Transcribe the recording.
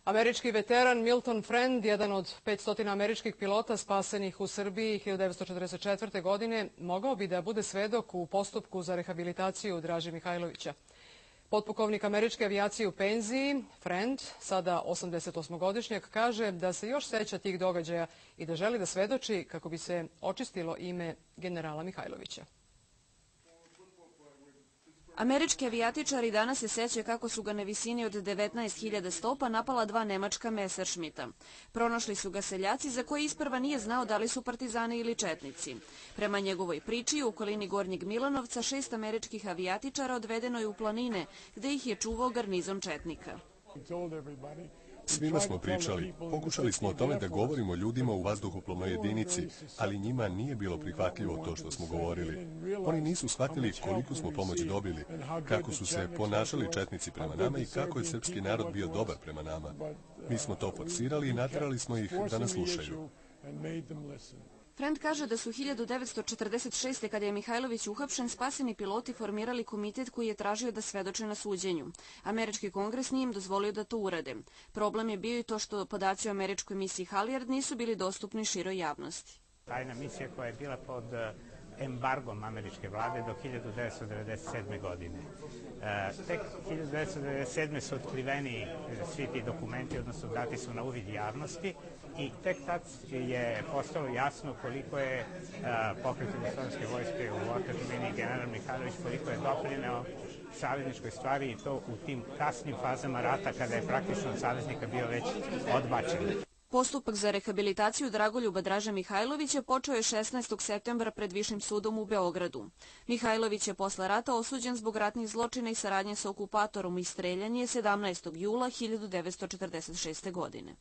Američki veteran Milton Friend, jedan od 500 američkih pilota spasenih u Srbiji 1944. godine, mogao bi da bude svedok u postupku za rehabilitaciju Draže Mihajlovića. Potpukovnik američke avijacije u penziji, Friend, sada 88-godišnjak, kaže da se još seća tih događaja i da želi da svedoči kako bi se očistilo ime generala Mihajlovića. Američki avijatičari danas se sećaju kako su ga na visini od 19.000 stopa napala dva nemačka Messerschmitta. Pronašli su ga seljaci za koje isprva nije znao da li su partizani ili četnici. Prema njegovoj priči, u okolini Gornjeg Milanovca 6 američkih avijatičara odvedeno je u planine, gde ih je čuvao garnizon četnika. Svima smo pričali, pokušali smo o tome da govorimo ljudima u vazduhoplovnoj jedinici, ali njima nije bilo prihvatljivo to što smo govorili. Oni nisu shvatili koliko smo pomoć dobili, kako su se ponašali četnici prema nama i kako je srpski narod bio dobar prema nama. Mi smo to forsirali i naterali smo ih da nas slušaju. Friend kaže da su 1946. kada je Mihajlović uhapšen, spaseni piloti formirali komitet koji je tražio da svedoče na suđenju. Američki kongres nije im dozvolio da to urade. Problem je bio i to što podaci o američkoj misiji Halyard nisu bili dostupni široj javnosti. Tajna misija koja je bila pod embargom američke vlade do 1997. godine. Tek 1997. su otkriveni svi ti dokumenti, odnosno dati su na uvid javnosti i tek tad je postalo jasno koliko je pokret jugoslovenske vojske u otadžbini general Mihajlović, koliko je doprineo savezničkoj stvari i to u tim kasnim fazama rata kada je praktično od saveznika bio već odbačen. Postupak za rehabilitaciju Dragoljuba Draže Mihajlovića počeo je 16. septembra pred Višim sudom u Beogradu. Mihajlović je posle rata osuđen zbog ratnih zločina i saradnje sa okupatorom i streljan je 17. jula 1946. godine.